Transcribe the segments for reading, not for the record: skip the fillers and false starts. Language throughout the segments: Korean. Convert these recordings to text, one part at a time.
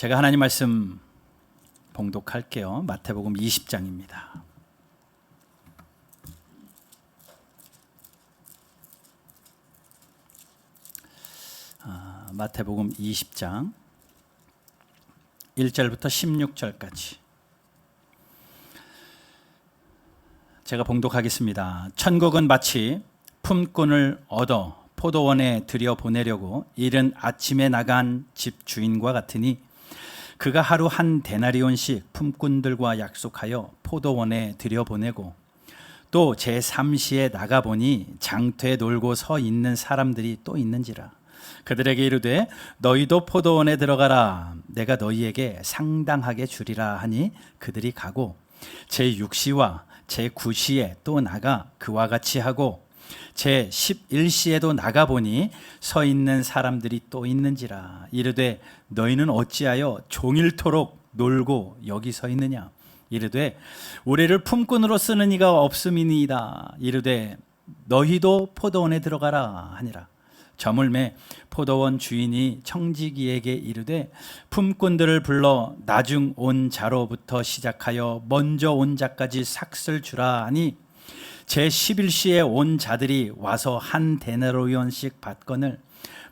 제가 하나님 말씀 봉독할게요. 마태복음 20장입니다. 마태복음 20장 1절부터 16절까지 제가 봉독하겠습니다. 천국은 마치 품꾼을 얻어 포도원에 들여보내려고 이른 아침에 나간 집 주인과 같으니 그가 하루 한 데나리온씩 품꾼들과 약속하여 포도원에 들여보내고 또 제3시에 나가보니 장터에 놀고 서 있는 사람들이 또 있는지라. 그들에게 이르되 너희도 포도원에 들어가라. 내가 너희에게 상당하게 주리라 하니 그들이 가고 제6시와 제9시에 또 나가 그와 같이 하고 제11시에도 나가보니 서 있는 사람들이 또 있는지라. 이르되 너희는 어찌하여 종일토록 놀고 여기 서 있느냐. 이르되 우리를 품꾼으로 쓰는 이가 없음이니이다. 이르되 너희도 포도원에 들어가라 하니라. 저물매 포도원 주인이 청지기에게 이르되 품꾼들을 불러 나중 온 자로부터 시작하여 먼저 온 자까지 삭슬 주라 하니 제11시에 온 자들이 와서 한 데나리온씩 받거늘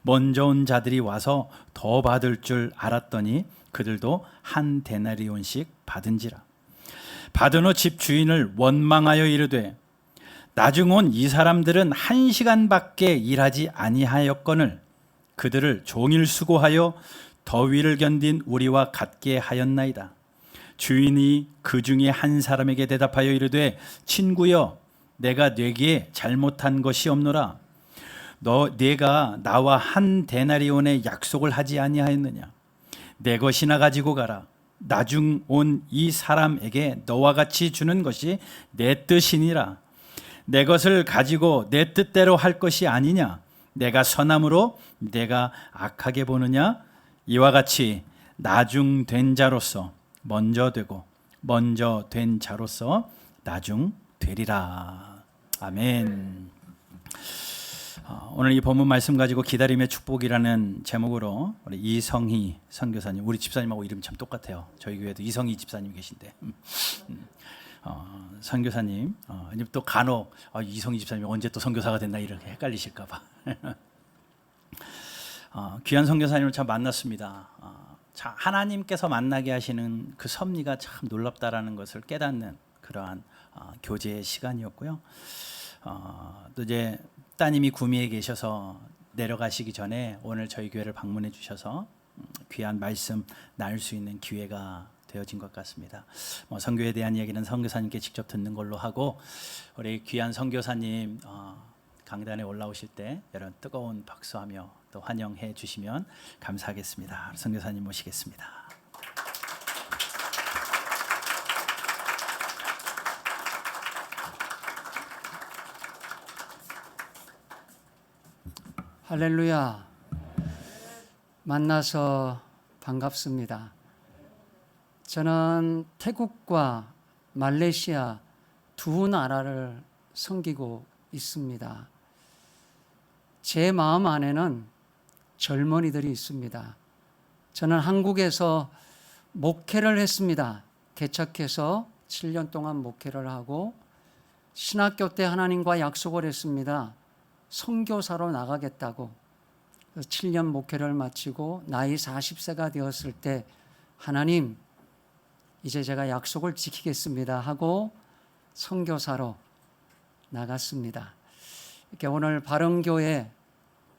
먼저 온 자들이 와서 더 받을 줄 알았더니 그들도 한 데나리온씩 받은지라. 받은 후 집 주인을 원망하여 이르되 나중 온 이 사람들은 1시간밖에 일하지 아니하였거늘 그들을 종일 수고하여 더위를 견딘 우리와 같게 하였나이다. 주인이 그 중에 한 사람에게 대답하여 이르되 친구여 내가 네게 잘못한 것이 없노라. 내가 나와 한 데나리온의 약속을 하지 아니하였느냐. 내 것이나 가지고 가라. 나중 온 이 사람에게 너와 같이 주는 것이 내 뜻이니라. 내 것을 가지고 내 뜻대로 할 것이 아니냐. 내가 선함으로 내가 악하게 보느냐. 이와 같이 나중 된 자로서 먼저 되고 먼저 된 자로서 나중 되리라. 아멘. 오늘 이 본문 말씀 가지고 기다림의 축복이라는 제목으로 우리 이성희 선교사님, 우리 집사님하고 이름 참 똑같아요. 저희 교회도 이성희 집사님 계신데 선교사님, 또 간혹 이성희 집사님이 언제 또 선교사가 됐나 이렇게 헷갈리실까 봐 귀한 선교사님을 참 만났습니다. 하나님께서 만나게 하시는 그 섭리가 참 놀랍다라는 것을 깨닫는 그러한 교제의 시간이었고요. 또 이제 따님이 구미에 계셔서 내려가시기 전에 오늘 저희 교회를 방문해 주셔서 귀한 말씀 나눌 수 있는 기회가 되어진 것 같습니다. 선교에 대한 이야기는 선교사님께 직접 듣는 걸로 하고 우리 귀한 선교사님 강단에 올라오실 때 여러분 뜨거운 박수하며 또 환영해 주시면 감사하겠습니다. 선교사님 모시겠습니다. 할렐루야. 만나서 반갑습니다. 저는 태국과 말레이시아 두 나라를 섬기고 있습니다. 제 마음 안에는 젊은이들이 있습니다. 저는 한국에서 목회를 했습니다. 개척해서 7년 동안 목회를 하고 신학교 때 하나님과 약속을 했습니다. 선교사로 나가겠다고. 7년 목회를 마치고 나이 40세가 되었을 때 하나님 이제 제가 약속을 지키겠습니다 하고 선교사로 나갔습니다. 이렇게 오늘 바른교회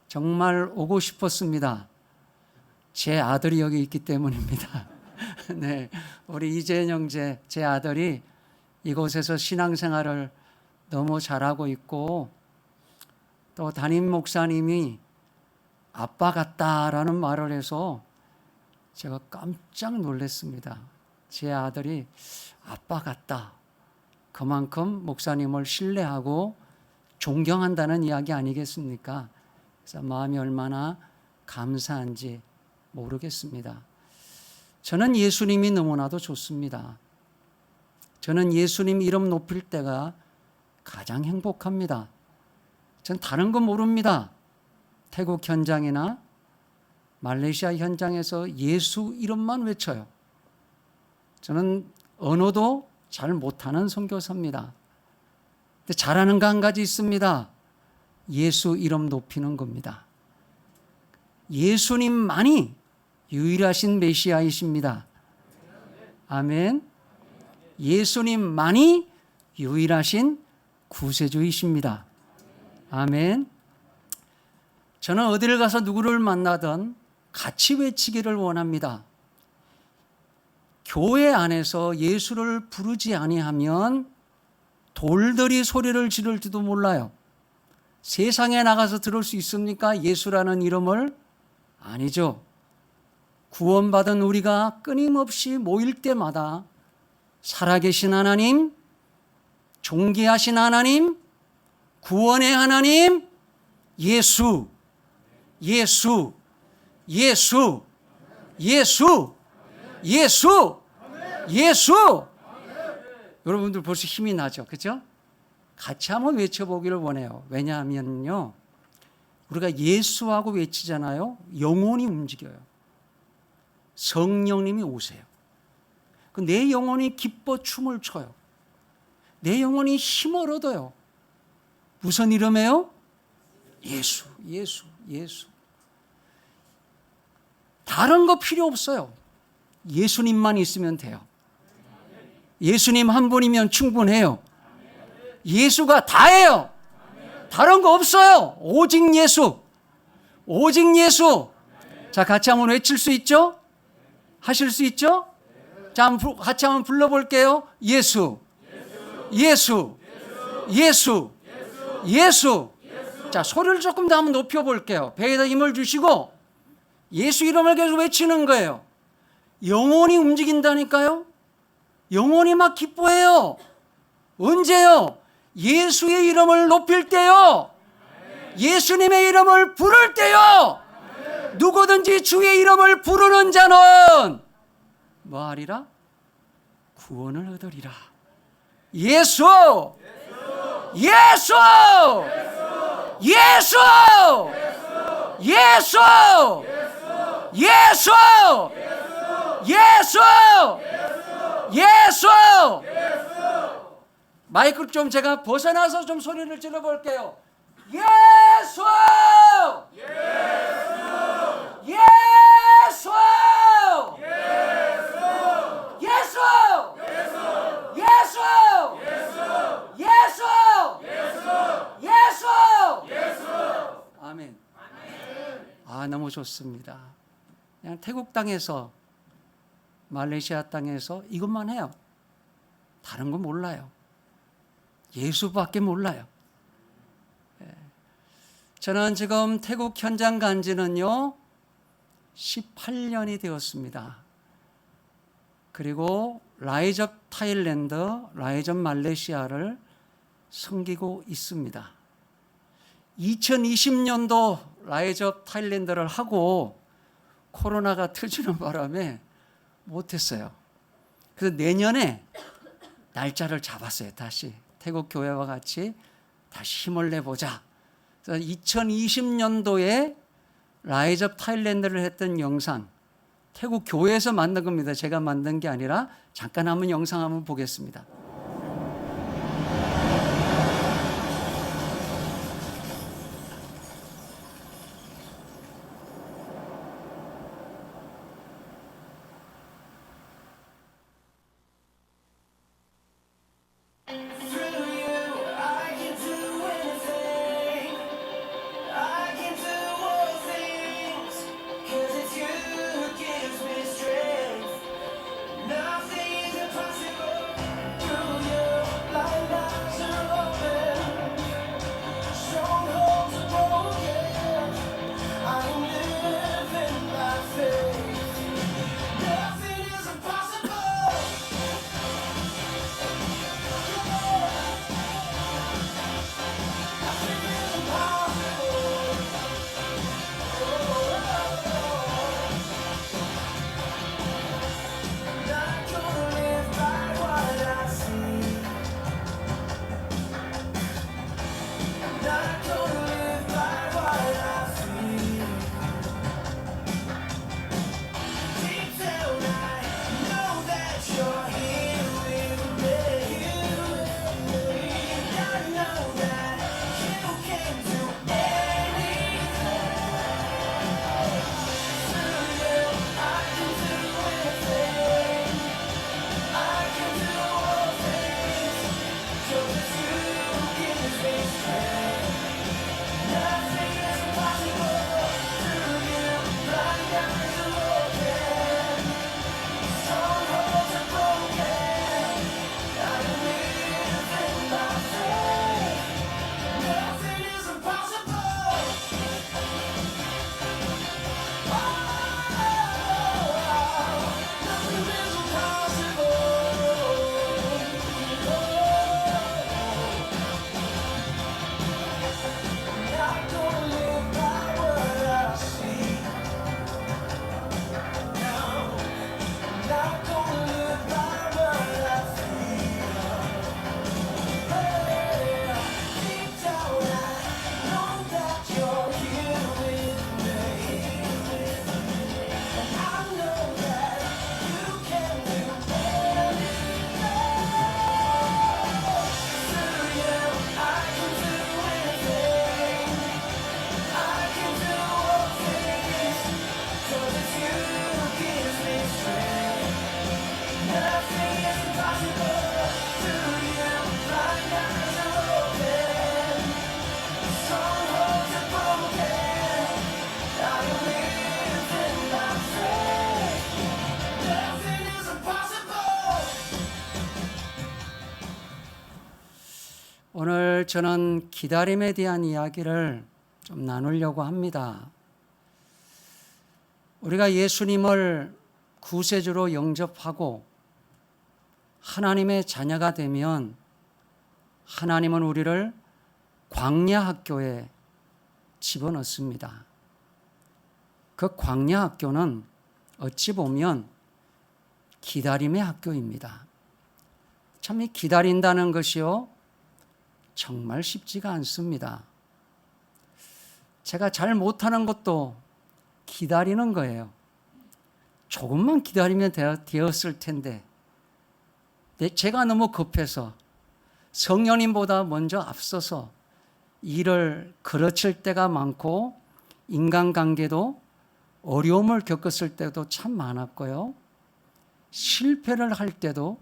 정말 오고 싶었습니다. 제 아들이 여기 있기 때문입니다. 네, 우리 이재현 형제 제 아들이 이곳에서 신앙생활을 너무 잘하고 있고 또 담임 목사님이 아빠 같다라는 말을 해서 제가 깜짝 놀랐습니다. 제 아들이 아빠 같다. 그만큼 목사님을 신뢰하고 존경한다는 이야기 아니겠습니까? 그래서 마음이 얼마나 감사한지 모르겠습니다. 저는 예수님이 너무나도 좋습니다. 저는 예수님 이름 높일 때가 가장 행복합니다. 전 다른 거 모릅니다. 태국 현장이나 말레이시아 현장에서 예수 이름만 외쳐요. 저는 언어도 잘 못하는 선교사입니다. 근데 잘하는 거 한 가지 있습니다. 예수 이름 높이는 겁니다. 예수님만이 유일하신 메시아이십니다. 아멘. 예수님만이 유일하신 구세주이십니다. 아멘. 저는 어디를 가서 누구를 만나든 같이 외치기를 원합니다. 교회 안에서 예수를 부르지 아니하면 돌들이 소리를 지를지도 몰라요. 세상에 나가서 들을 수 있습니까? 예수라는 이름을? 아니죠. 구원받은 우리가 끊임없이 모일 때마다 살아계신 하나님, 존귀하신 하나님, 구원의 하나님, 예수, 예수, 예수, 예수, 예수, 예수. 여러분들 벌써 힘이 나죠? 그죠? 같이 한번 외쳐보기를 원해요. 왜냐하면요, 우리가 예수하고 외치잖아요. 영혼이 움직여요. 성령님이 오세요. 내 영혼이 기뻐 춤을 춰요. 내 영혼이 힘을 얻어요. 무슨 이름이에요? 예수, 예수, 예수. 다른 거 필요 없어요. 예수님만 있으면 돼요. 예수님 한 분이면 충분해요. 예수가 다예요. 다른 거 없어요. 오직 예수. 오직 예수. 자, 같이 한번 외칠 수 있죠? 하실 수 있죠? 자, 같이 한번 불러볼게요. 예수. 예수. 예수. 예수. 자, 소리를 조금 더 한번 높여볼게요. 배에다 힘을 주시고 예수 이름을 계속 외치는 거예요. 영혼이 움직인다니까요. 영혼이 막 기뻐해요. 언제요? 예수의 이름을 높일 때요. 예수님의 이름을 부를 때요. 누구든지 주의 이름을 부르는 자는 뭐 하리라? 구원을 얻으리라. 예수! 예수! 예수! 예수! 예수! 예수! 예수! 마이크를 좀 제가 벗어나서 좀 소리를 질러볼게요. 예수! 예수! 예수! 예수! 예수! 예수! 아멘. 아, 너무 좋습니다. 그냥 태국 땅에서, 말레이시아 땅에서 이것만 해요. 다른 거 몰라요. 예수밖에 몰라요. 저는 지금 태국 현장 간 지는요 18년이 되었습니다. 그리고 라이즈 업 타일랜드, 라이즈 업 말레이시아를 섬기고 있습니다. 2020년도 라이즈 업 타일랜드를 하고 코로나가 터지는 바람에 못했어요. 그래서 내년에 날짜를 잡았어요. 다시 태국 교회와 같이 다시 힘을 내보자. 그래서 2020년도에 라이즈 업 타일랜드를 했던 영상, 태국 교회에서 만든 겁니다. 제가 만든 게 아니라 잠깐 한번 영상 한번 보겠습니다. Nothing is impossible. 저는 기다림에 대한 이야기를 좀 나누려고 합니다. 우리가 예수님을 구세주로 영접하고 하나님의 자녀가 되면 하나님은 우리를 광야 학교에 집어넣습니다. 그 광야 학교는 어찌 보면 기다림의 학교입니다. 참 이 기다린다는 것이요 정말 쉽지가 않습니다. 제가 잘 못하는 것도 기다리는 거예요. 조금만 기다리면 되었을 텐데 제가 너무 급해서 성령님보다 먼저 앞서서 일을 그르칠 때가 많고 인간관계도 어려움을 겪었을 때도 참 많았고요. 실패를 할 때도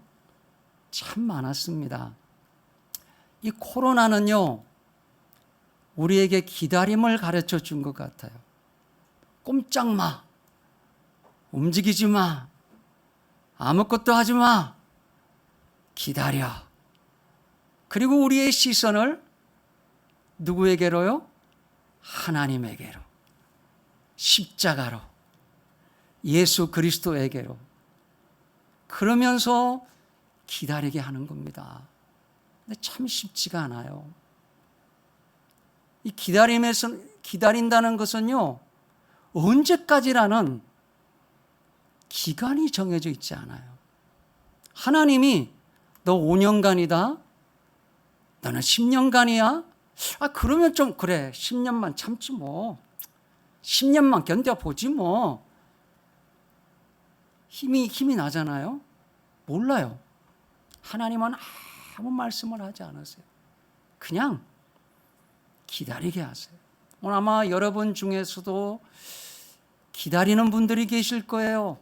참 많았습니다. 이 코로나는요, 우리에게 기다림을 가르쳐 준 것 같아요. 꼼짝 마. 움직이지 마. 아무것도 하지 마. 기다려. 그리고 우리의 시선을 누구에게로요? 하나님에게로. 십자가로. 예수 그리스도에게로. 그러면서 기다리게 하는 겁니다. 근데 참 쉽지가 않아요. 이 기다린다는 것은요, 언제까지라는 기간이 정해져 있지 않아요. 하나님이 너 5년간이다? 너는 10년간이야? 그러면 좀 그래. 10년만 참지 뭐. 10년만 견뎌보지 뭐. 힘이 나잖아요. 몰라요. 하나님은 아무 말씀을 하지 않으세요. 그냥 기다리게 하세요. 오늘 아마 여러분 중에서도 기다리는 분들이 계실 거예요.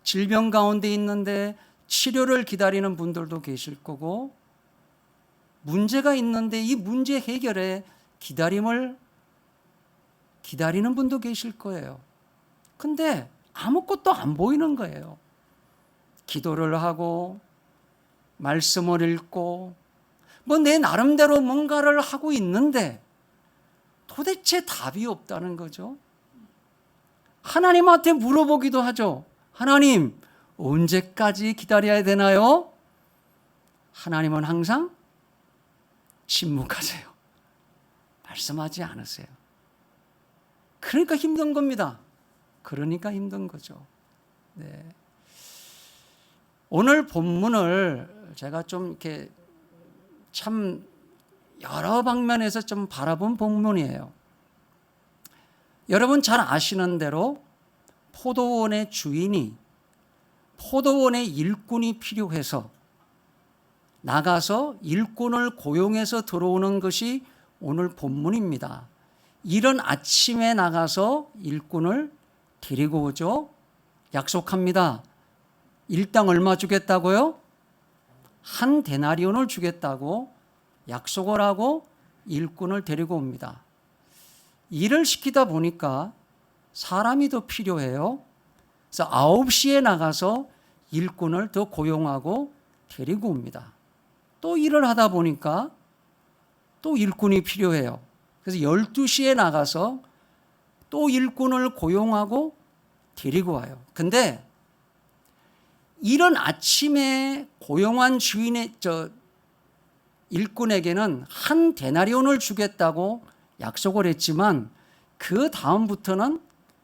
질병 가운데 있는데 치료를 기다리는 분들도 계실 거고, 문제가 있는데 이 문제 해결에 기다리는 분도 계실 거예요. 근데 아무것도 안 보이는 거예요. 기도를 하고 말씀을 읽고 뭐 내 나름대로 뭔가를 하고 있는데 도대체 답이 없다는 거죠. 하나님한테 물어보기도 하죠. 하나님, 언제까지 기다려야 되나요? 하나님은 항상 침묵하세요. 말씀하지 않으세요. 그러니까 힘든 겁니다. 그러니까 힘든 거죠. 네. 오늘 본문을 제가 좀 이렇게 참 여러 방면에서 좀 바라본 본문이에요. 여러분 잘 아시는 대로 포도원의 주인이 포도원의 일꾼이 필요해서 나가서 일꾼을 고용해서 들어오는 것이 오늘 본문입니다. 이른 아침에 나가서 일꾼을 데리고 오죠. 약속합니다. 일당 얼마 주겠다고요? 한 데나리온을 주겠다고 약속을 하고 일꾼을 데리고 옵니다. 일을 시키다 보니까 사람이 더 필요해요. 그래서 9시에 나가서 일꾼을 더 고용하고 데리고 옵니다. 또 일을 하다 보니까 또 일꾼이 필요해요. 그래서 12시에 나가서 또 일꾼을 고용하고 데리고 와요. 근데 이른 아침에 고용한 일꾼에게는 한 데나리온을 주겠다고 약속을 했지만 그 다음부터는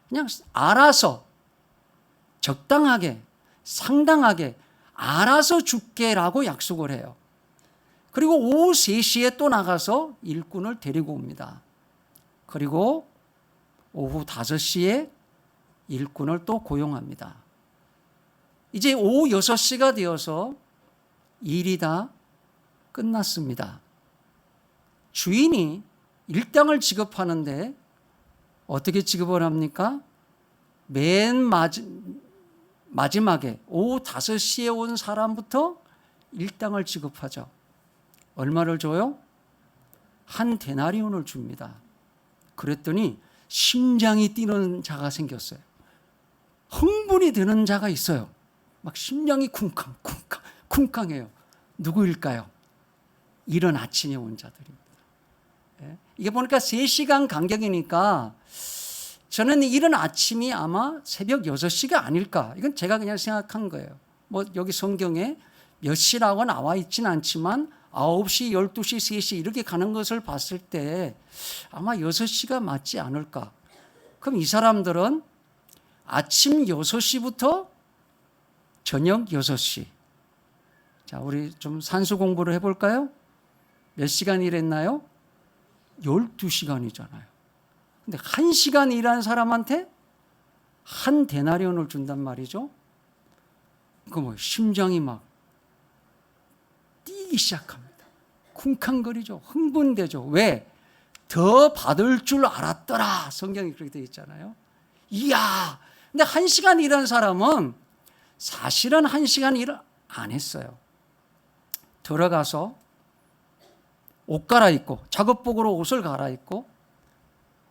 그냥 알아서 적당하게 상당하게 알아서 줄게라고 약속을 해요. 그리고 오후 3시에 또 나가서 일꾼을 데리고 옵니다. 그리고 오후 5시에 일꾼을 또 고용합니다. 이제 오후 6시가 되어서 일이 다 끝났습니다. 주인이 일당을 지급하는데 어떻게 지급을 합니까? 맨 마지막에 오후 5시에 온 사람부터 일당을 지급하죠. 얼마를 줘요? 한 데나리온을 줍니다. 그랬더니 심장이 뛰는 자가 생겼어요. 흥분이 되는 자가 있어요. 막 심장이 쿵쾅쿵쾅 쿵쾅해요. 누구일까요? 이른 아침에 온 자들입니다. 예? 이게 보니까 3시간 간격이니까 저는 이른 아침이 아마 새벽 6시가 아닐까. 이건 제가 그냥 생각한 거예요. 뭐 여기 성경에 몇 시라고 나와 있지는 않지만 9시, 12시, 3시 이렇게 가는 것을 봤을 때 아마 6시가 맞지 않을까. 그럼 이 사람들은 아침 6시부터 저녁 6시. 자, 우리 좀 산수 공부를 해볼까요? 몇 시간 일했나요? 12시간이잖아요. 근데 1시간 일한 사람한테 한 데나리온을 준단 말이죠. 그 뭐 심장이 막 뛰기 시작합니다. 쿵쾅거리죠. 흥분되죠. 왜? 더 받을 줄 알았더라. 성경이 그렇게 되어 있잖아요. 이야. 근데 1시간 일한 사람은 사실은 1시간 일을 안 했어요. 들어가서 옷 갈아입고 작업복으로 옷을 갈아입고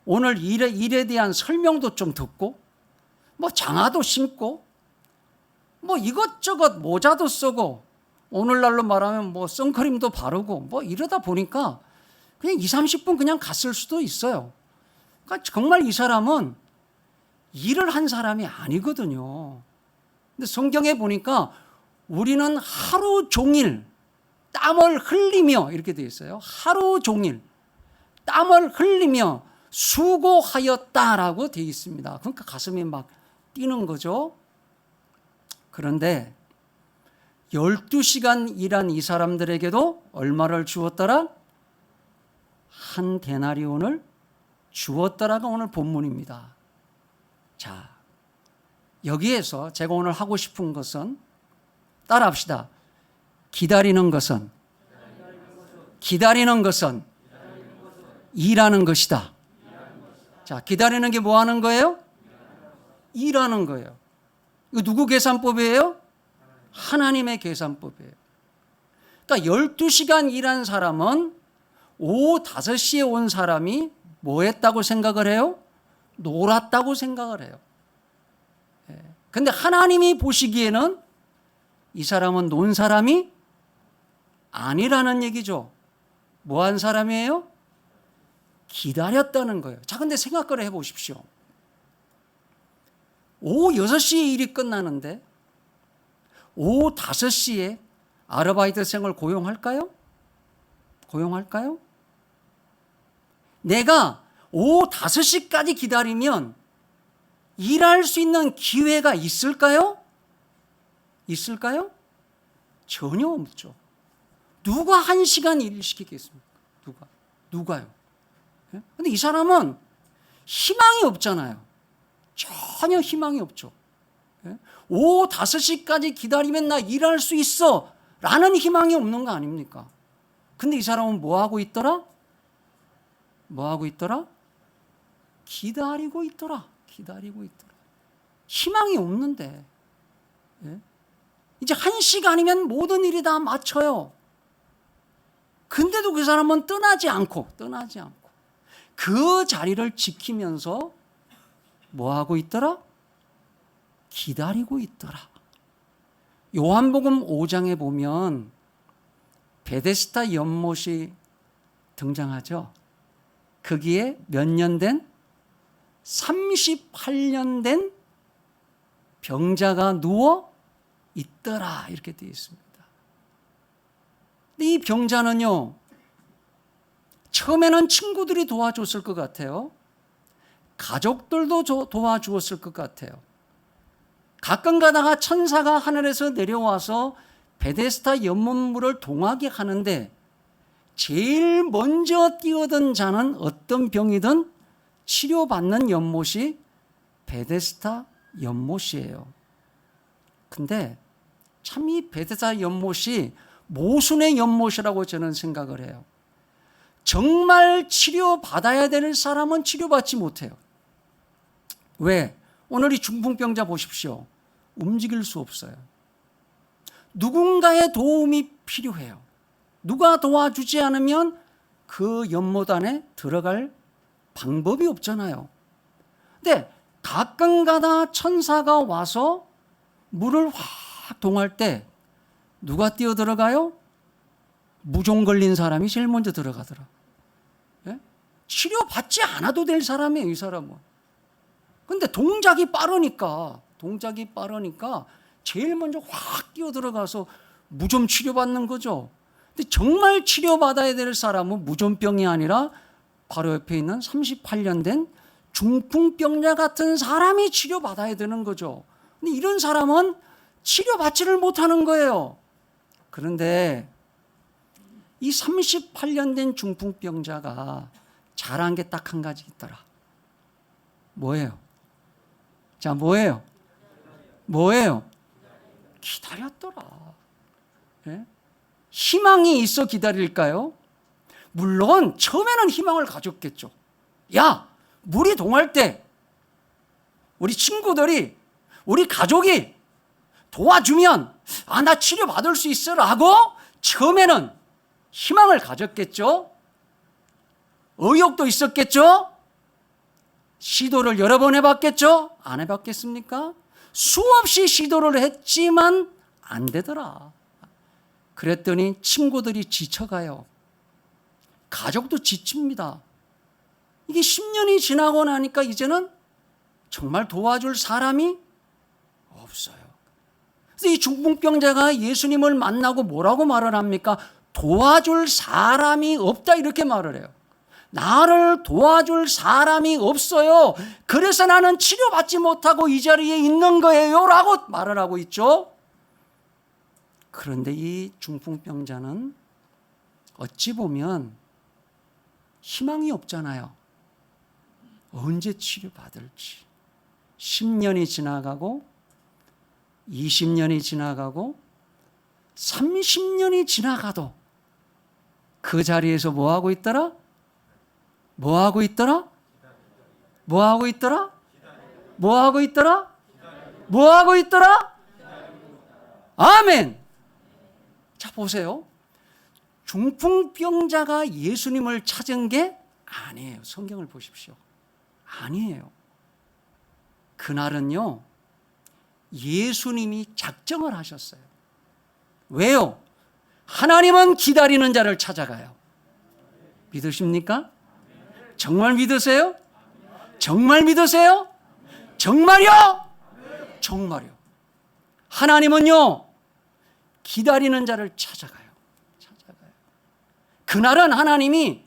오늘 일에 대한 설명도 좀 듣고 뭐 장화도 신고 뭐 이것저것 모자도 쓰고 오늘날로 말하면 뭐 선크림도 바르고 뭐 이러다 보니까 그냥 2, 30분 그냥 갔을 수도 있어요. 그러니까 정말 이 사람은 일을 한 사람이 아니거든요. 근데 성경에 보니까 우리는 하루 종일 땀을 흘리며 이렇게 되어 있어요. 하루 종일 땀을 흘리며 수고하였다라고 되어 있습니다. 그러니까 가슴이 막 뛰는 거죠. 그런데 12시간 일한 이 사람들에게도 얼마를 주었더라? 한 데나리온을 주었더라가 오늘 본문입니다. 자, 여기에서 제가 오늘 하고 싶은 것은 따라합시다. 기다리는 것은 일하는 것이다. 자, 기다리는 게 뭐 하는 거예요? 일하는 거예요. 이거 누구 계산법이에요? 하나님의 계산법이에요. 그러니까 12시간 일한 사람은 오후 5시에 온 사람이 뭐 했다고 생각을 해요? 놀았다고 생각을 해요. 근데 하나님이 보시기에는 이 사람은 논 사람이 아니라는 얘기죠. 뭐 한 사람이에요? 기다렸다는 거예요. 자, 근데 생각을 해보십시오. 오후 6시에 일이 끝나는데 오후 5시에 아르바이트생을 고용할까요? 고용할까요? 내가 오후 5시까지 기다리면 일할 수 있는 기회가 있을까요? 있을까요? 전혀 없죠. 누가 1시간 일을 시키겠습니까? 누가요? 근데 이 사람은 희망이 없잖아요. 전혀 희망이 없죠. 오후 5시까지 기다리면 나 일할 수 있어 라는 희망이 없는 거 아닙니까? 근데 이 사람은 뭐 하고 있더라? 뭐 하고 있더라? 기다리고 있더라. 희망이 없는데 이제 1시간이면 모든 일이 다 맞춰요. 근데도 그 사람은 떠나지 않고 그 자리를 지키면서 뭐 하고 있더라? 기다리고 있더라. 요한복음 5장에 보면 베데스다 연못이 등장하죠. 거기에 몇 년 된? 38년 된 병자가 누워 있더라 이렇게 되어 있습니다. 근데 이 병자는요, 처음에는 친구들이 도와줬을 것 같아요. 가족들도 도와주었을 것 같아요. 가끔 가다가 천사가 하늘에서 내려와서 베데스다 연못물을 동하게 하는데 제일 먼저 뛰어든 자는 어떤 병이든 치료받는 연못이 베데스다 연못이에요. 근데 참 이 베데스다 연못이 모순의 연못이라고 저는 생각을 해요. 정말 치료받아야 될 사람은 치료받지 못해요. 왜? 오늘 이 중풍병자 보십시오. 움직일 수 없어요. 누군가의 도움이 필요해요. 누가 도와주지 않으면 그 연못 안에 들어갈 방법이 없잖아요. 근데 가끔가다 천사가 와서 물을 확 동할 때 누가 뛰어들어가요? 무좀 걸린 사람이 제일 먼저 들어가더라. 예? 치료받지 않아도 될 사람이에요, 이 사람은. 근데 동작이 빠르니까 제일 먼저 확 뛰어 들어가서 무좀 치료받는 거죠. 근데 정말 치료받아야 될 사람은 무좀병이 아니라 바로 옆에 있는 38년 된 중풍병자 같은 사람이 치료받아야 되는 거죠. 근데 이런 사람은 치료받지를 못하는 거예요. 그런데 이 38년 된 중풍병자가 잘한 게 딱 한 가지 있더라. 뭐예요? 자, 뭐예요? 기다렸더라. 예? 희망이 있어 기다릴까요? 물론 처음에는 희망을 가졌겠죠. 야, 물이 동할 때 우리 친구들이, 우리 가족이 도와주면 나 치료받을 수 있어 라고 처음에는 희망을 가졌겠죠. 의욕도 있었겠죠. 시도를 여러 번 해봤겠죠. 안 해봤겠습니까? 수없이 시도를 했지만 안 되더라. 그랬더니 친구들이 지쳐가요. 가족도 지칩니다. 이게 10년이 지나고 나니까 이제는 정말 도와줄 사람이 없어요. 그래서 이 중풍병자가 예수님을 만나고 뭐라고 말을 합니까? 도와줄 사람이 없다, 이렇게 말을 해요. 나를 도와줄 사람이 없어요. 그래서 나는 치료받지 못하고 이 자리에 있는 거예요 라고 말을 하고 있죠. 그런데 이 중풍병자는 어찌 보면 희망이 없잖아요. 언제 치료받을지. 10년이 지나가고 20년이 지나가고 30년이 지나가도 그 자리에서 뭐하고 있더라? 아멘. 자, 보세요. 중풍병자가 예수님을 찾은 게 아니에요. 성경을 보십시오. 아니에요. 그날은요, 예수님이 작정을 하셨어요. 왜요? 하나님은 기다리는 자를 찾아가요. 믿으십니까? 정말 믿으세요? 정말 믿으세요? 정말요? 정말요. 하나님은요, 기다리는 자를 찾아가요. 그날은 하나님이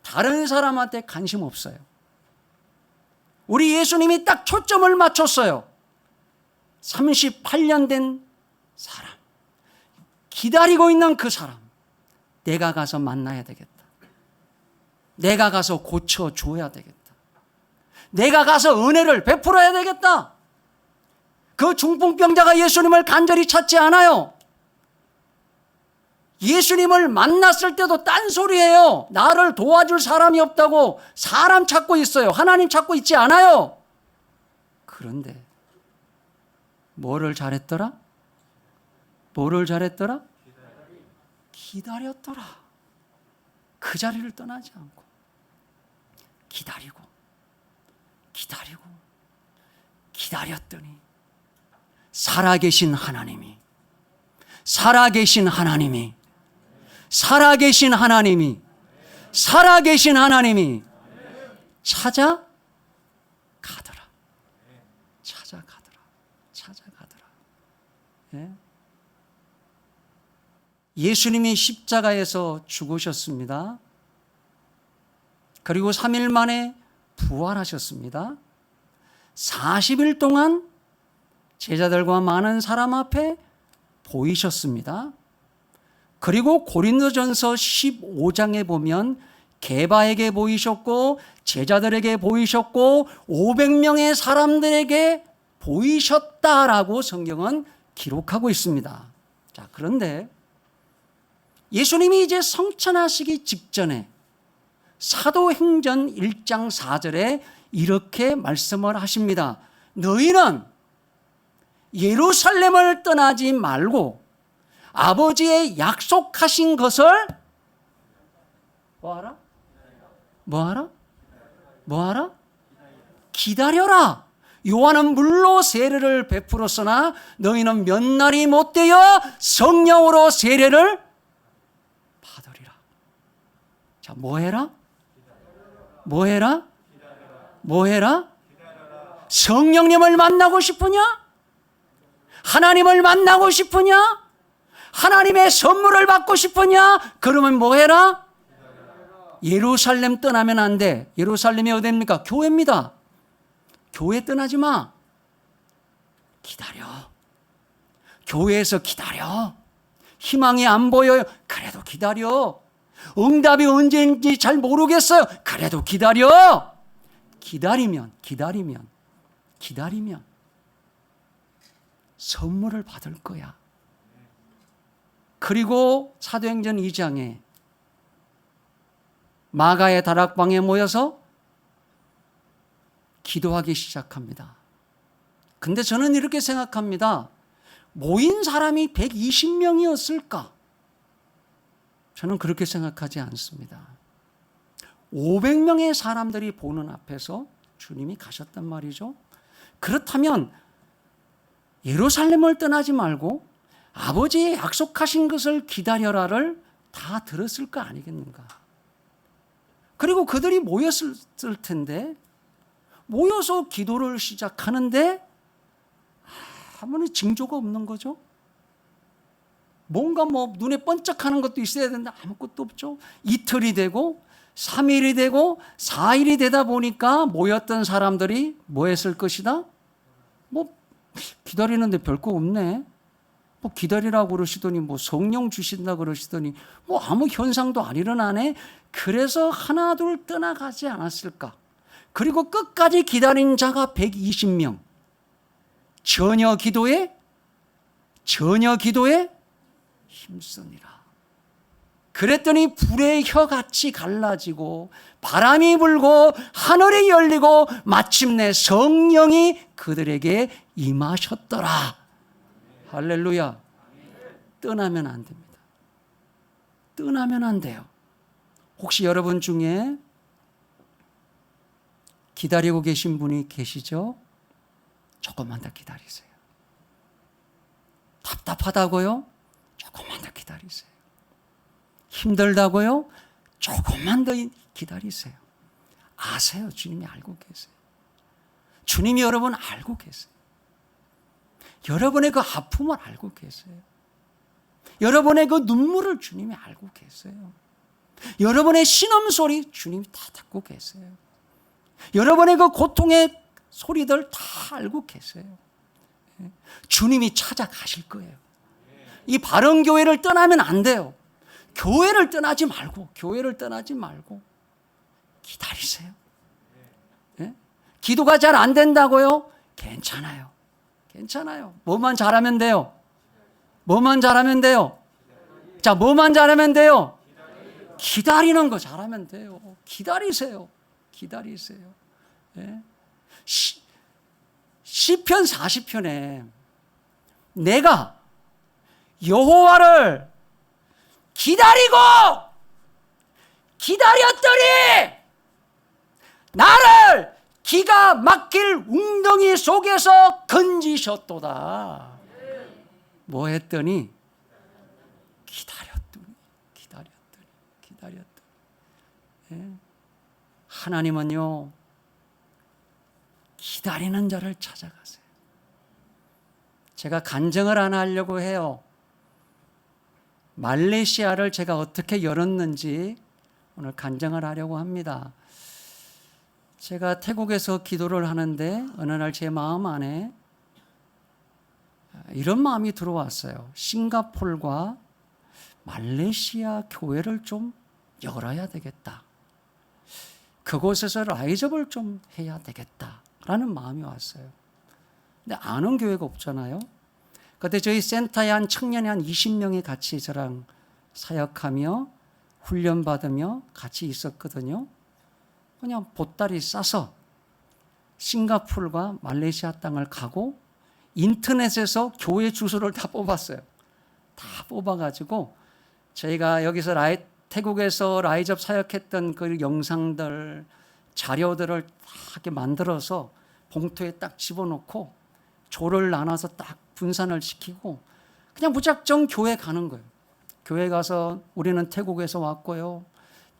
다른 사람한테 관심 없어요. 우리 예수님이 딱 초점을 맞췄어요. 38년 된 사람, 기다리고 있는 그 사람, 내가 가서 만나야 되겠다. 내가 가서 고쳐줘야 되겠다. 내가 가서 은혜를 베풀어야 되겠다. 그 중풍병자가 예수님을 간절히 찾지 않아요. 예수님을 만났을 때도 딴소리예요. 나를 도와줄 사람이 없다고 사람 찾고 있어요. 하나님 찾고 있지 않아요. 그런데 뭐를 잘했더라? 기다렸더라. 그 자리를 떠나지 않고 기다렸더니 살아계신 하나님이 찾아가더라. 예? 예수님이 십자가에서 죽으셨습니다. 그리고 3일 만에 부활하셨습니다. 40일 동안 제자들과 많은 사람 앞에 보이셨습니다. 그리고 고린도전서 15장에 보면 게바에게 보이셨고 제자들에게 보이셨고 500명의 사람들에게 보이셨다라고 성경은 기록하고 있습니다. 자, 그런데 예수님이 이제 성천하시기 직전에 사도행전 1장 4절에 이렇게 말씀을 하십니다. 너희는 예루살렘을 떠나지 말고 아버지의 약속하신 것을 뭐하라? 기다려라. 요한은 물로 세례를 베풀었으나 너희는 몇 날이 못되어 성령으로 세례를 자, 뭐 해라? 뭐 해라? 뭐 해라? 성령님을 만나고 싶으냐? 하나님을 만나고 싶으냐? 하나님의 선물을 받고 싶으냐? 그러면 뭐 해라? 예루살렘 떠나면 안 돼. 예루살렘이 어디입니까? 교회입니다. 교회 떠나지 마. 기다려. 교회에서 기다려. 희망이 안 보여요. 그래도 기다려. 응답이 언제인지 잘 모르겠어요. 그래도 기다려. 기다리면 선물을 받을 거야. 그리고 사도행전 2장에 마가의 다락방에 모여서 기도하기 시작합니다. 근데 저는 이렇게 생각합니다. 모인 사람이 120명이었을까? 저는 그렇게 생각하지 않습니다. 500명의 사람들이 보는 앞에서 주님이 가셨단 말이죠. 그렇다면 예루살렘을 떠나지 말고 아버지의 약속하신 것을 기다려라를 다 들었을 거 아니겠는가? 그리고 그들이 모였을 텐데 모여서 기도를 시작하는데 아무리 징조가 없는 거죠. 뭔가 뭐 눈에 번쩍하는 것도 있어야 되는데 아무것도 없죠. 이틀이 되고 3일이 되고 4일이 되다 보니까 모였던 사람들이 뭐 했을 것이다? 뭐 기다리는데 별거 없네. 뭐 기다리라고 그러시더니 뭐 성령 주신다 그러시더니 뭐 아무 현상도 안 일어나네. 그래서 하나 둘 떠나가지 않았을까? 그리고 끝까지 기다린 자가 120명. 전혀 기도에 힘쓰니라. 그랬더니 불의 혀같이 갈라지고 바람이 불고 하늘이 열리고 마침내 성령이 그들에게 임하셨더라. 할렐루야. 떠나면 안 됩니다. 떠나면 안 돼요. 혹시 여러분 중에 기다리고 계신 분이 계시죠? 조금만 더 기다리세요. 답답하다고요? 조금만 더 기다리세요. 힘들다고요? 조금만 더 기다리세요. 아세요. 주님이 알고 계세요. 주님이 여러분 알고 계세요. 여러분의 그 아픔을 알고 계세요. 여러분의 그 눈물을 주님이 알고 계세요. 여러분의 신음소리 주님이 다 듣고 계세요. 여러분의 그 고통의 소리들 다 알고 계세요. 주님이 찾아가실 거예요. 이 바른 교회를 떠나면 안 돼요. 교회를 떠나지 말고 기다리세요. 네? 기도가 잘 안 된다고요? 괜찮아요. 뭐만 잘하면 돼요? 자, 뭐만 잘하면 돼요? 기다리는 거 잘하면 돼요. 기다리세요. 네? 시편 40편에 내가 여호와를 기다렸더니 나를 기가 막힐 웅덩이 속에서 건지셨도다. 뭐 했더니 기다렸더니 예? 하나님은요 기다리는 자를 찾아가세요. 제가 간증을 하나 하려고 해요. 말레이시아를 제가 어떻게 열었는지 오늘 간증을 하려고 합니다. 제가 태국에서 기도를 하는데 어느 날 제 마음 안에 이런 마음이 들어왔어요. 싱가포르와 말레이시아 교회를 좀 열어야 되겠다. 그곳에서 라이즈업을 좀 해야 되겠다라는 마음이 왔어요. 근데 아는 교회가 없잖아요. 그때 저희 센터에 한 청년이 한 20명이 같이 저랑 사역하며 훈련받으며 같이 있었거든요. 그냥 보따리 싸서 싱가포르와 말레이시아 땅을 가고 인터넷에서 교회 주소를 다 뽑았어요. 다 뽑아가지고 저희가 여기서 태국에서 라이즈업 사역했던 그 영상들, 자료들을 다 이렇게 만들어서 봉투에 딱 집어넣고 조를 나눠서 딱 분산을 시키고 그냥 무작정 교회 가는 거예요. 교회 가서 우리는 태국에서 왔고요.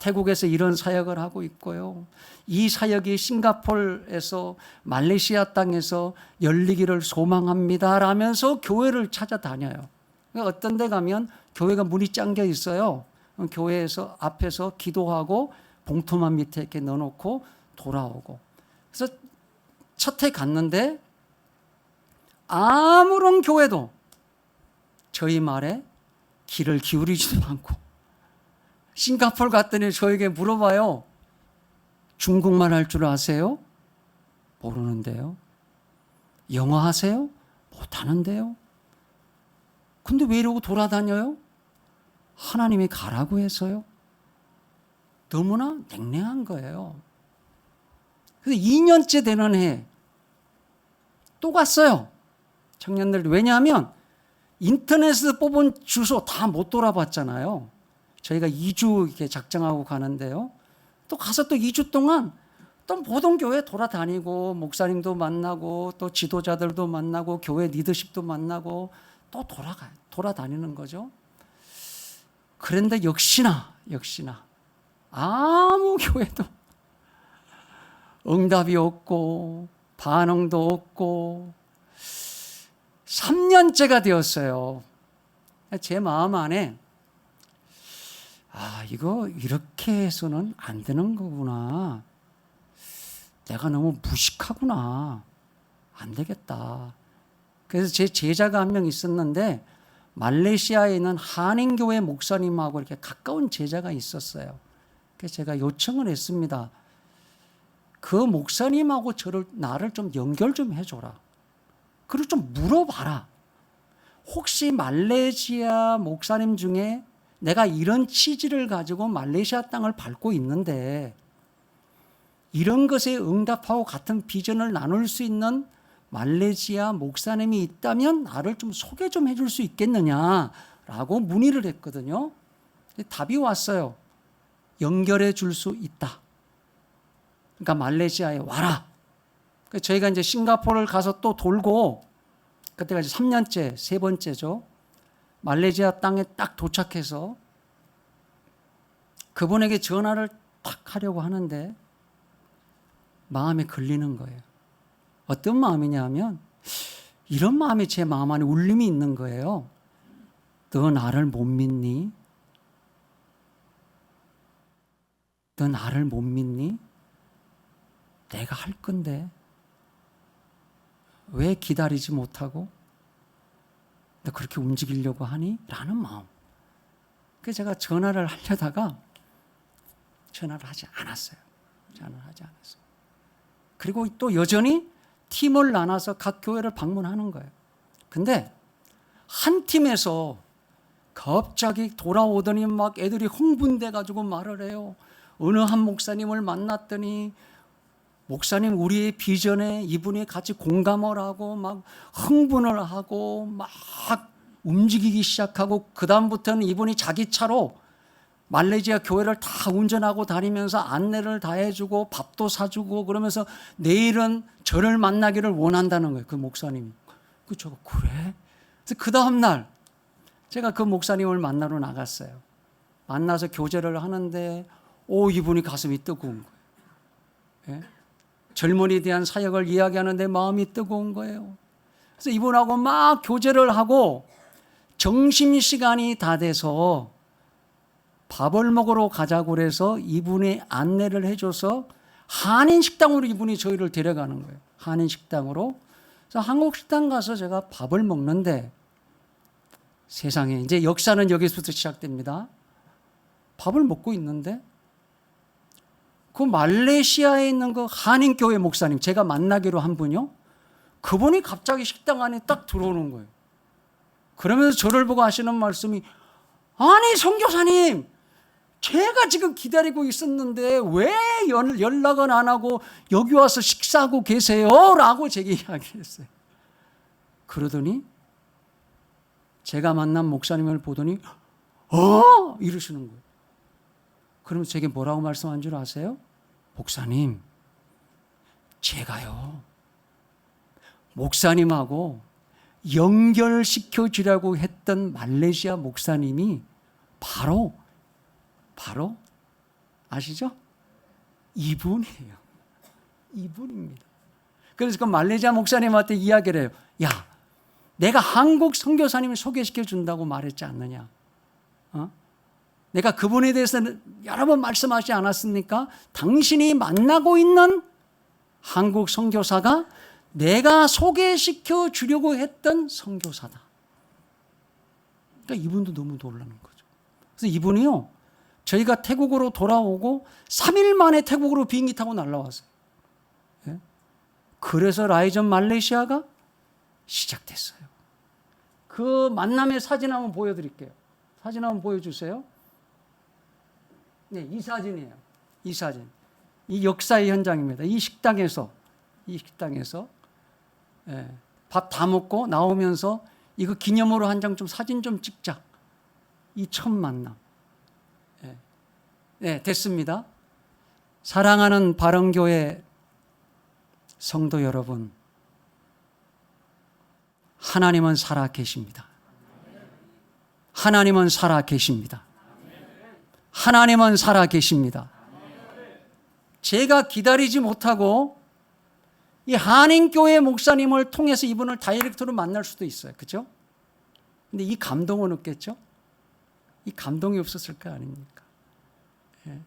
태국에서 이런 사역을 하고 있고요. 이 사역이 싱가포르에서 말레이시아 땅에서 열리기를 소망합니다 라면서 교회를 찾아다녀요. 그러니까 어떤 데 가면 교회가 문이 잠겨 있어요. 교회에서 앞에서 기도하고 봉투만 밑에 이렇게 넣어놓고 돌아오고. 그래서 첫 해 갔는데 아무런 교회도 저희 말에 귀를 기울이지도 않고, 싱가포르 갔더니 저에게 물어봐요. 중국말 할 줄 아세요? 모르는데요. 영어 하세요? 못하는데요. 근데 왜 이러고 돌아다녀요? 하나님이 가라고 해서요. 너무나 냉랭한 거예요. 그래서 2년째 되는 해 또 갔어요. 청년들. 왜냐하면 인터넷에서 뽑은 주소 다 못 돌아봤잖아요. 저희가 2주 이렇게 작정하고 가는데요. 또 가서 또 2주 동안 또 모든 교회 돌아다니고 목사님도 만나고 또 지도자들도 만나고 교회 리더십도 만나고 또 돌아다니는 거죠. 그런데 역시나 아무 교회도 응답이 없고 반응도 없고 3년째가 되었어요. 제 마음 안에 이거 이렇게 해서는 안 되는 거구나. 내가 너무 무식하구나. 안 되겠다. 그래서 제 제자가 한 명 있었는데 말레이시아에 있는 한인교회 목사님하고 이렇게 가까운 제자가 있었어요. 그래서 제가 요청을 했습니다. 그 목사님하고 나를 좀 연결 좀 해줘라. 그리고 좀 물어봐라. 혹시 말레이시아 목사님 중에 내가 이런 취지를 가지고 말레이시아 땅을 밟고 있는데 이런 것에 응답하고 같은 비전을 나눌 수 있는 말레이시아 목사님이 있다면 나를 좀 소개 좀 해줄 수 있겠느냐라고 문의를 했거든요. 답이 왔어요. 연결해 줄 수 있다. 그러니까 말레이시아에 와라. 저희가 이제 싱가포르를 가서 또 돌고, 그때가 이제 3년째, 세 번째죠. 말레이시아 땅에 딱 도착해서 그분에게 전화를 딱 하려고 하는데 마음에 걸리는 거예요. 어떤 마음이냐 하면 이런 마음이 제 마음 안에 울림이 있는 거예요. 너 나를 못 믿니? 너 나를 못 믿니? 내가 할 건데 왜 기다리지 못하고 너 그렇게 움직이려고 하니? 라는 마음. 그래서 제가 전화를 하려다가 전화를 하지 않았어요. 그리고 또 여전히 팀을 나눠서 각 교회를 방문하는 거예요. 근데 한 팀에서 갑자기 돌아오더니 막 애들이 흥분돼 가지고 말을 해요. 어느 한 목사님을 만났더니 목사님 우리의 비전에 이분이 같이 공감을 하고 막 흥분을 하고 막 움직이기 시작하고 그다음부터는 이분이 자기 차로 말레이시아 교회를 다 운전하고 다니면서 안내를 다 해주고 밥도 사주고 그러면서 내일은 저를 만나기를 원한다는 거예요. 그 목사님이. 그쵸? 그래? 그래서 그 다음날 제가 그 목사님을 만나러 나갔어요. 만나서 교제를 하는데 이분이 가슴이 뜨거운 거예요. 예? 젊은이에 대한 사역을 이야기하는데 마음이 뜨거운 거예요. 그래서 이분하고 막 교제를 하고 점심시간이 다 돼서 밥을 먹으러 가자고 그래서 이분이 안내를 해줘서 한인식당으로 이분이 저희를 데려가는 거예요. 한인식당으로. 그래서 한국식당 가서 제가 밥을 먹는데 세상에 이제 역사는 여기서부터 시작됩니다. 밥을 먹고 있는데 그 말레이시아에 있는 그 한인교회 목사님 제가 만나기로 한 분이요. 그분이 갑자기 식당 안에 딱 들어오는 거예요. 그러면서 저를 보고 하시는 말씀이 아니 선교사님 제가 지금 기다리고 있었는데 왜 연락은 안 하고 여기 와서 식사하고 계세요? 라고 제게 이야기를 했어요. 그러더니 제가 만난 목사님을 보더니 이러시는 거예요. 그러면 제게 뭐라고 말씀한 줄 아세요? 목사님 제가요 목사님하고 연결시켜 주려고 했던 말레이시아 목사님이 바로 아시죠? 이분이에요. 이분입니다. 그래서 그 말레이시아 목사님한테 이야기를 해요. 야, 내가 한국 선교사님을 소개시켜 준다고 말했지 않느냐? 내가 그분에 대해서는 여러 번 말씀하지 않았습니까? 당신이 만나고 있는 한국 선교사가 내가 소개시켜 주려고 했던 선교사다. 그러니까 이분도 너무 놀라는 거죠. 그래서 이분이요, 저희가 태국으로 돌아오고 3일 만에 태국으로 비행기 타고 날라왔어요. 예? 그래서 라이전 말레이시아가 시작됐어요. 그 만남의 사진 한번 보여드릴게요. 사진 한번 보여주세요. 네, 이 사진이에요. 이 사진. 이 역사의 현장입니다. 이 식당에서 예, 밥 다 먹고 나오면서 이거 기념으로 한 장 좀 사진 좀 찍자. 이 첫 만남. 예. 네, 됐습니다. 사랑하는 바른교회 성도 여러분, 하나님은 살아 계십니다. 하나님은 살아 계십니다. 하나님은 살아 계십니다. 제가 기다리지 못하고 이 한인교회 목사님을 통해서 이분을 다이렉트로 만날 수도 있어요. 그렇죠? 근데 이 감동은 없겠죠? 이 감동이 없었을 거 아닙니까? 예.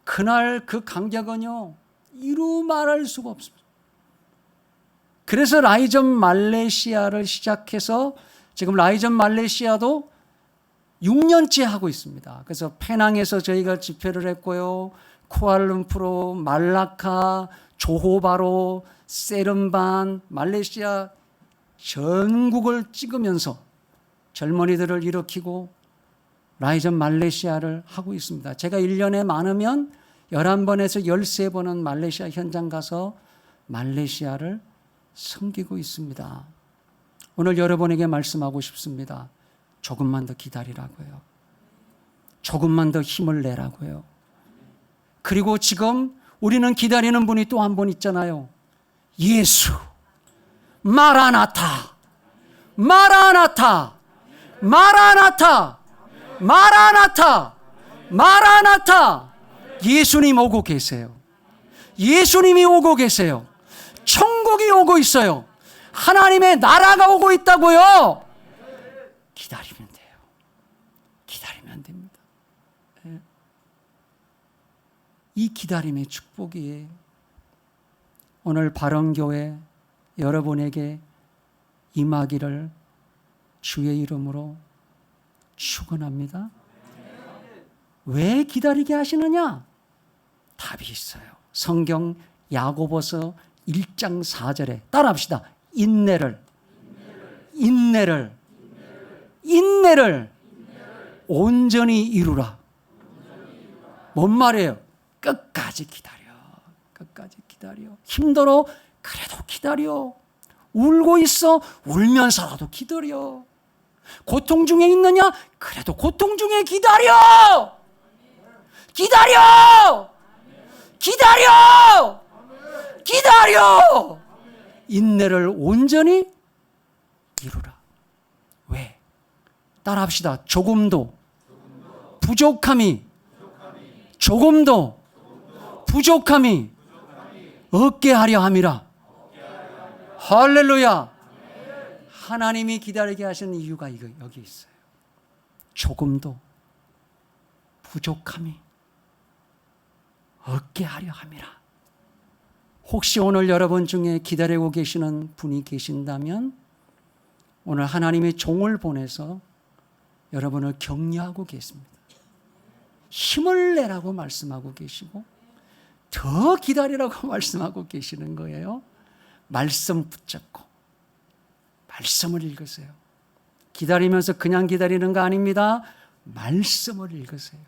그날 그 감격은요, 이루 말할 수가 없습니다. 그래서 라이전 말레이시아를 시작해서 지금 라이전 말레이시아도 6년째 하고 있습니다. 그래서 페낭에서 저희가 집회를 했고요. 쿠알룸푸르, 말라카, 조호바로, 세른반, 말레이시아 전국을 찍으면서 젊은이들을 일으키고 라이전 말레이시아를 하고 있습니다. 제가 1년에 많으면 11번에서 13번은 말레이시아 현장 가서 말레이시아를 섬기고 있습니다. 오늘 여러분에게 말씀하고 싶습니다. 조금만 더 기다리라고요. 조금만 더 힘을 내라고요. 그리고 지금 우리는 기다리는 분이 또 한 분 있잖아요. 예수, 마라나타, 마라나타, 마라나타, 마라나타, 마라나타. 예수님 오고 계세요. 예수님이 오고 계세요. 천국이 오고 있어요. 하나님의 나라가 오고 있다고요. 기다리면 돼요. 기다리면 됩니다. 이 기다림의 축복이 오늘 바른교회 여러분에게 임하기를 주의 이름으로 축원합니다. 왜 기다리게 하시느냐? 답이 있어요. 성경 야고보서 1장 4절에 따라합시다. 인내를 온전히 이루라. 뭔 말이에요? 끝까지 기다려. 끝까지 기다려. 힘들어. 그래도 기다려. 울고 있어. 울면서라도 기다려. 고통 중에 있느냐? 그래도 고통 중에 기다려. 기다려. 기다려. 기다려. 인내를 온전히 이루라. 왜? 따라합시다. 조금도 부족함이 없게 하려 함이라. 할렐루야. 하나님이 기다리게 하시는 이유가 여기 있어요. 조금도 부족함이 없게 하려 함이라. 혹시 오늘 여러분 중에 기다리고 계시는 분이 계신다면 오늘 하나님의 종을 보내서 여러분을 격려하고 계십니다. 힘을 내라고 말씀하고 계시고 더 기다리라고 말씀하고 계시는 거예요. 말씀 붙잡고 말씀을 읽으세요. 기다리면서 그냥 기다리는 거 아닙니다. 말씀을 읽으세요.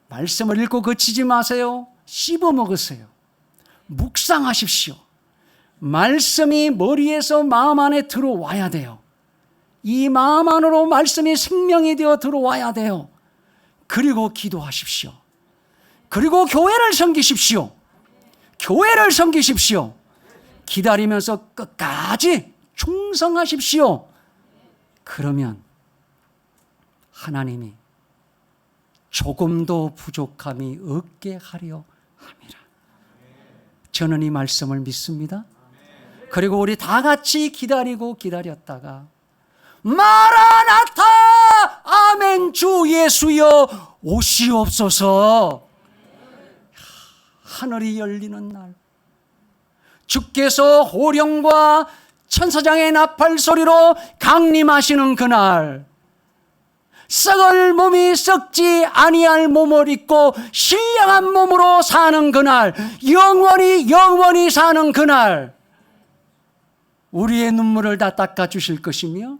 말씀을 읽고 그치지 마세요. 씹어 먹으세요. 묵상하십시오. 말씀이 머리에서 마음 안에 들어와야 돼요. 이 마음 안으로 말씀이 생명이 되어 들어와야 돼요. 그리고 기도하십시오. 그리고 교회를 섬기십시오. 교회를 섬기십시오. 기다리면서 끝까지 충성하십시오. 그러면 하나님이 조금도 부족함이 없게 하려 함이라. 저는 이 말씀을 믿습니다. 그리고 우리 다 같이 기다렸다가 마라나타 아멘 주 예수여 오시옵소서. 하늘이 열리는 날, 주께서 호령과 천사장의 나팔 소리로 강림하시는 그날, 썩을 몸이 썩지 아니할 몸을 입고 신령한 몸으로 사는 그날, 영원히 사는 그날, 우리의 눈물을 다 닦아주실 것이며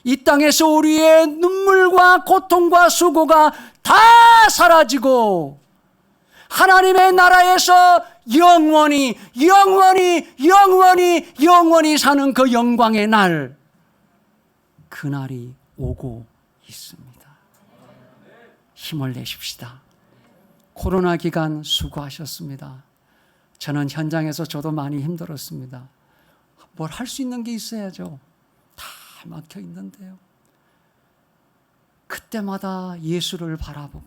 이 땅에서 우리의 눈물과 고통과 수고가 다 사라지고 하나님의 나라에서 영원히 사는 그 영광의 날, 그날이 오고 있습니다. 힘을 내십시다. 코로나 기간 수고하셨습니다. 저는 현장에서 저도 많이 힘들었습니다. 뭘 할 수 있는 게 있어야죠. 다 막혀 있는데요. 그때마다 예수를 바라보고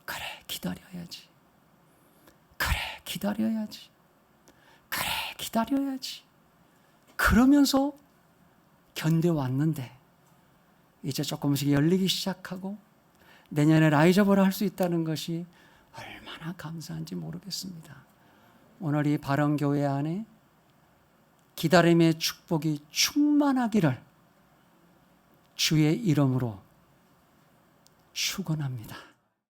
그래 기다려야지. 그래 기다려야지. 그래 기다려야지. 그러면서 견뎌왔는데 이제 조금씩 열리기 시작하고 내년에 라이저버를 할 수 있다는 것이 얼마나 감사한지 모르겠습니다. 오늘 이 바른교회 안에 기다림의 축복이 충만하기를 주의 이름으로 축원합니다.